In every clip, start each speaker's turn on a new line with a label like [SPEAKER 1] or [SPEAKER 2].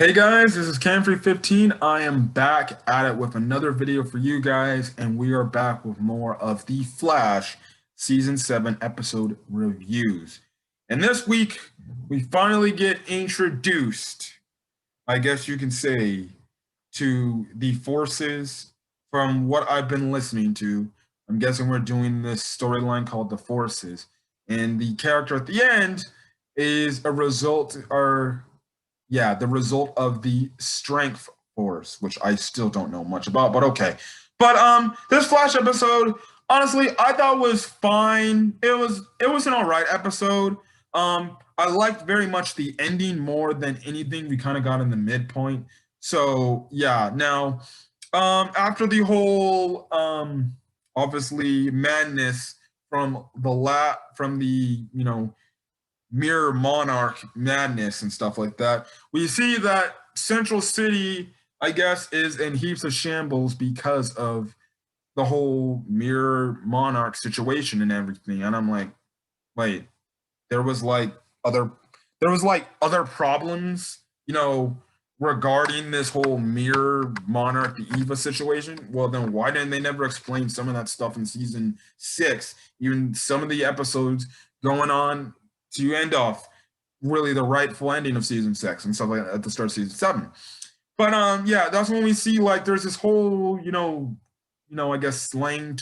[SPEAKER 1] Hey guys, this is Camfrey15. I am back at it with another video for you guys, and we are back with more of The Flash Season 7 episode reviews. And this week, we finally get introduced, I guess you can say, to the forces from what I've been listening to. I'm guessing we're doing this storyline called The Forces. And the character at the end is a result, or yeah, the result of the strength force, which I still don't know much about, but okay. But this Flash episode, honestly, I thought was fine. It was an all right episode. I liked very much the ending more than anything. We kind of got in the midpoint. So yeah, now after the whole obviously madness from the Mirror Monarch madness and stuff like that, we see that Central City, I guess, is in heaps of shambles because of the whole Mirror Monarch situation and everything. And I'm like, wait, there was like other other problems, regarding this whole Mirror Monarch the Eva situation. Well, then why didn't they never explain some of that stuff in season 6? Even some of the episodes going on to end off really the rightful ending of season 6 and stuff like that at the start of season 7. But yeah, that's when we see like there's this whole I guess trending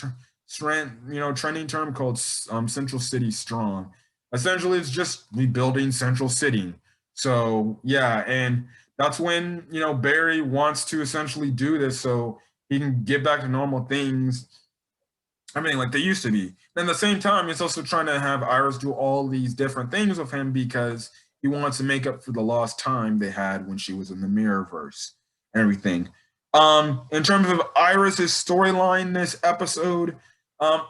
[SPEAKER 1] term called Central City Strong. Essentially, it's just rebuilding Central City. So yeah, and that's when Barry wants to essentially do this so he can get back to normal things. I mean, like they used to be. Then at the same time, he's also trying to have Iris do all these different things with him because he wants to make up for the lost time they had when she was in the Mirrorverse and everything. In terms of Iris's storyline this episode,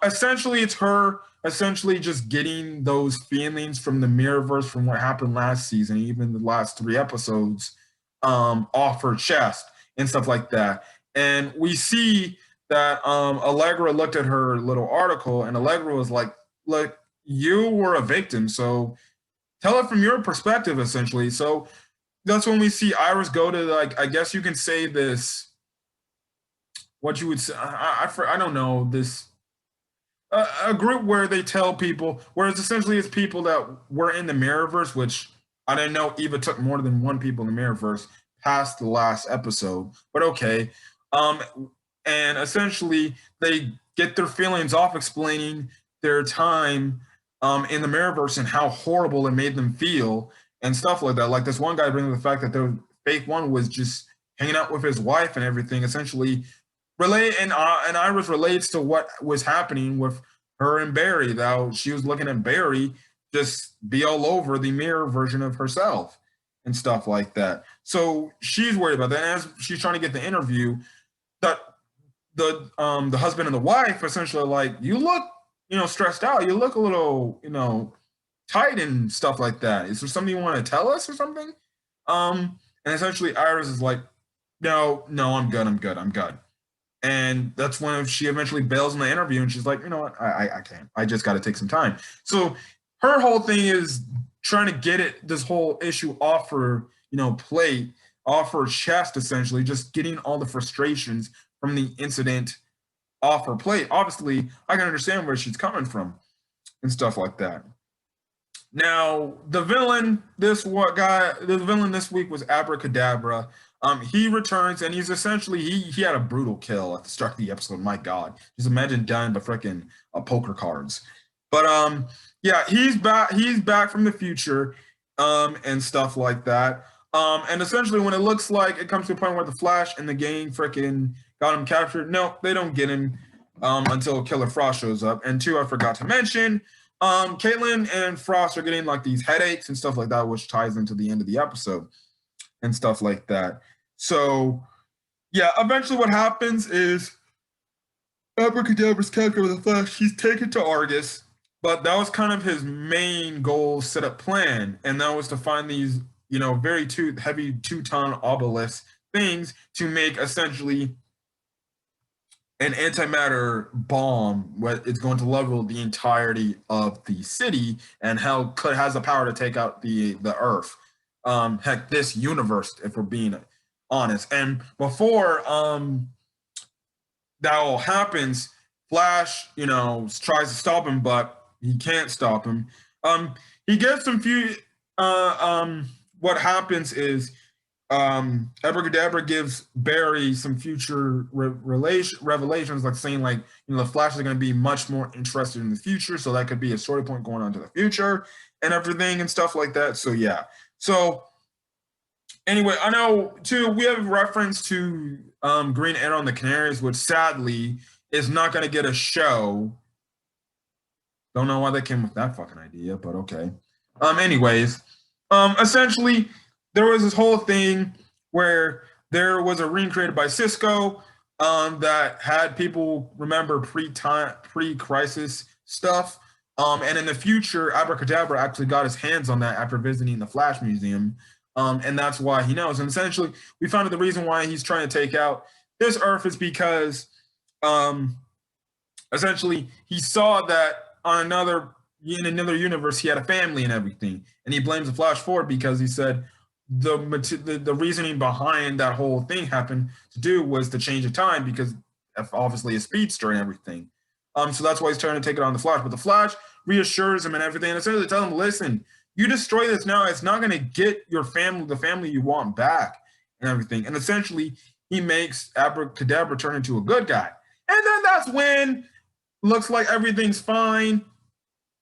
[SPEAKER 1] essentially it's her essentially just getting those feelings from the Mirrorverse from what happened last season, even the last 3 episodes, off her chest and stuff like that. And we see that Allegra looked at her little article, and Allegra was like, "Look, you were a victim, so tell it from your perspective, essentially." So that's when we see Iris go to, like, I guess you can say this, what you would say, I don't know, this a group where they tell people, whereas essentially it's people that were in the Mirrorverse, which I didn't know Eva took more than one people in the Mirrorverse past the last episode, but okay. Um, and essentially they get their feelings off explaining their time in the Mirrorverse and how horrible it made them feel and stuff like that. Like this one guy bringing the fact that the fake one was just hanging out with his wife and everything, essentially relate and Iris relates to what was happening with her and Barry. That she was looking at Barry just be all over the mirror version of herself and stuff like that. So she's worried about that. And as she's trying to get the interview, that the husband and the wife essentially are like, you look stressed out. You look a little tight and stuff like that. Is there something you want to tell us or something? And essentially Iris is like, no, I'm good. I'm good. And that's when she eventually bails in the interview and she's like, you know what, I can't. I just got to take some time. So her whole thing is trying to get this whole issue off her, plate, off her chest, essentially, just getting all the frustrations from the incident off her plate. Obviously, I can understand where she's coming from and stuff like that. Now, the villain this week was Abracadabra. He returns and he's essentially he had a brutal kill at the start of the episode. My God, just imagine dying by freaking poker cards. But yeah, he's back. He's back from the future, and stuff like that. And essentially, when it looks like it comes to a point where the Flash and the gang freaking got him captured, no, they don't get him until Killer Frost shows up. And two, I forgot to mention, Caitlin and Frost are getting like these headaches and stuff like that, which ties into the end of the episode and stuff like that. So yeah, eventually what happens is Abracadabra's captured with the Flash. He's taken to Argus, but that was kind of his main goal set up plan, and that was to find these very heavy 2-ton obelisk things to make essentially an antimatter bomb where it's going to level the entirety of the city and has the power to take out the Earth. heck, this universe, if we're being honest. And before that all happens, Flash, tries to stop him, but he can't stop him. He gets some few. What happens is Abracadabra gives Barry some future revelations, like saying like the Flash is going to be much more interested in the future, so that could be a story point going on to the future and everything and stuff like that. So yeah. So anyway, I know too. We have reference to Green Arrow and the Canaries, which sadly is not going to get a show. Don't know why they came with that fucking idea, but okay. Anyways, essentially, there was this whole thing where there was a ring created by Cisco that had people remember pre-crisis stuff. And in the future, Abracadabra actually got his hands on that after visiting the Flash Museum. And that's why he knows. And essentially, we found out the reason why he's trying to take out this Earth is because essentially he saw that in another universe he had a family and everything, and he blames the Flash for it because he said the reasoning behind that whole thing happened to do was to change the time because obviously a speedster and everything. So that's why he's trying to take it on the Flash. But the Flash reassures him and everything, and essentially tell him, listen, you destroy this now, it's not going to get your family, the family you want back and everything. And essentially he makes Abracadabra turn into a good guy. And then that's when looks like everything's fine.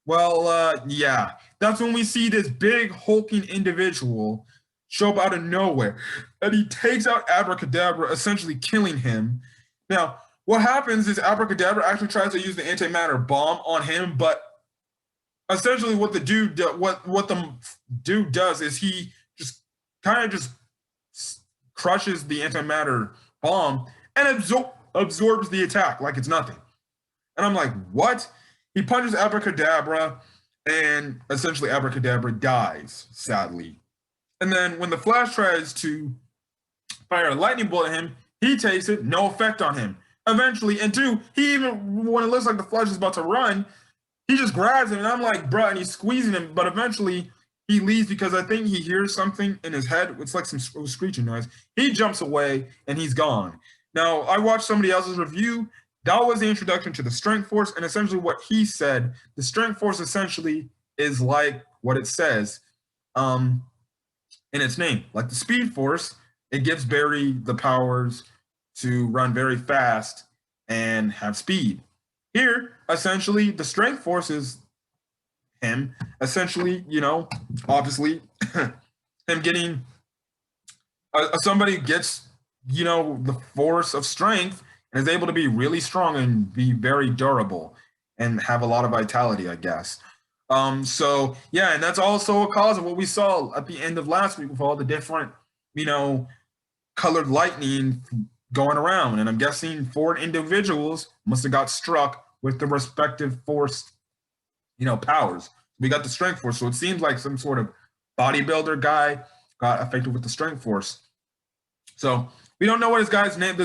[SPEAKER 1] Well, yeah, that's when we see this big hulking individual show up out of nowhere, and he takes out Abracadabra, essentially killing him. Now, what happens is Abracadabra actually tries to use the antimatter bomb on him, but essentially what the dude does is he just kind of just crushes the antimatter bomb and absorbs the attack like it's nothing. And I'm like, what? He punches Abracadabra, and essentially Abracadabra dies, sadly. And then when the Flash tries to fire a lightning bolt at him, he takes it, no effect on him. Eventually, and two, he even, when it looks like the Flash is about to run, he just grabs him, and I'm like, bruh, and he's squeezing him, but eventually he leaves because I think he hears something in his head. It's like some screeching noise. He jumps away, and he's gone. Now, I watched somebody else's review. That was the introduction to the Strength Force, and essentially what he said, the Strength Force essentially is like what it says in its name. Like the Speed Force, it gives Barry the powers to run very fast and have speed. Here, essentially, the Strength Force is him, essentially, obviously, him getting, somebody gets, the force of strength and is able to be really strong and be very durable and have a lot of vitality, I guess. So yeah, and that's also a cause of what we saw at the end of last week with all the different, colored lightning going around. And I'm guessing 4 individuals must have got struck with the respective force, powers. We got the Strength Force, so it seems like some sort of bodybuilder guy got affected with the Strength Force. So we don't know what this guy's name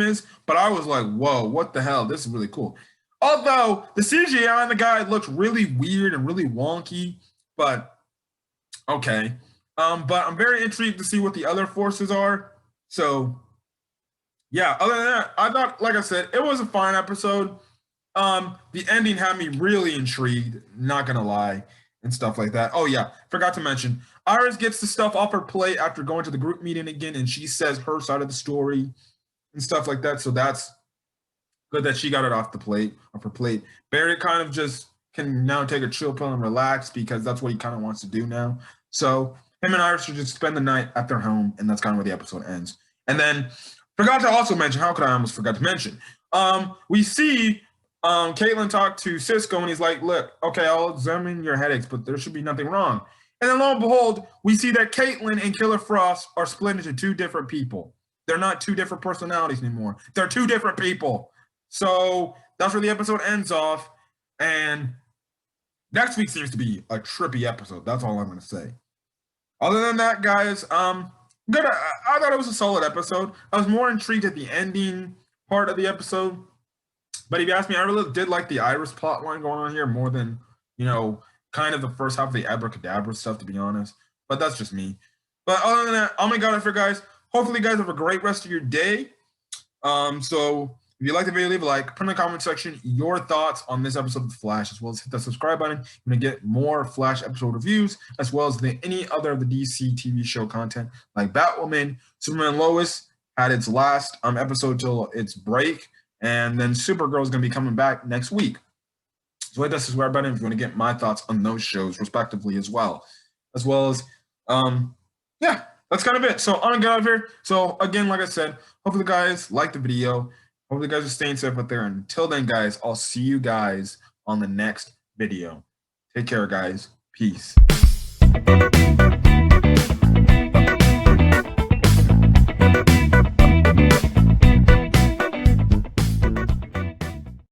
[SPEAKER 1] is, but I was like, whoa, what the hell? This is really cool. Although the CGI on the guy looks really weird and really wonky, but okay. But I'm very intrigued to see what the other forces are. So yeah, other than that, I thought, like I said, it was a fine episode. The ending had me really intrigued, not gonna lie, and stuff like that. Oh yeah, forgot to mention, Iris gets the stuff off her plate after going to the group meeting again, and she says her side of the story and stuff like that. So that's good that she got it off her plate. Barry kind of just can now take a chill pill and relax because that's what he kind of wants to do now. So him and Iris should just spend the night at their home, and that's kind of where the episode ends. And then forgot to also mention, how could I almost forgot to mention? We see Caitlin talk to Cisco, and he's like, look, okay, I'll examine your headaches, but there should be nothing wrong. And then lo and behold, we see that Caitlin and Killer Frost are split into 2 different people. They're not 2 different personalities anymore. They're 2 different people. So that's where the episode ends off. And next week seems to be a trippy episode. That's all I'm going to say. Other than that, guys, good. I thought it was a solid episode. I was more intrigued at the ending part of the episode. But if you ask me, I really did like the Iris plot line going on here more than, kind of the first half of the Abracadabra stuff, to be honest. but that's just me. But other than that, oh my god, I forgot, guys. Hopefully, you guys have a great rest of your day. So if you like the video, leave a like, put in the comment section your thoughts on this episode of The Flash, as well as hit that subscribe button. You're gonna get more Flash episode reviews, as well as any other of the DC TV show content like Batwoman, Superman Lois had its last episode till its break, and then Supergirl is gonna be coming back next week. So hit that subscribe button if you want to get my thoughts on those shows respectively as well as yeah, that's kind of it. So I'm gonna get out of here. So again, like I said, hopefully you guys like the video. Hopefully you guys are staying safe out there. Until then, guys, I'll see you guys on the next video. Take care, guys. Peace.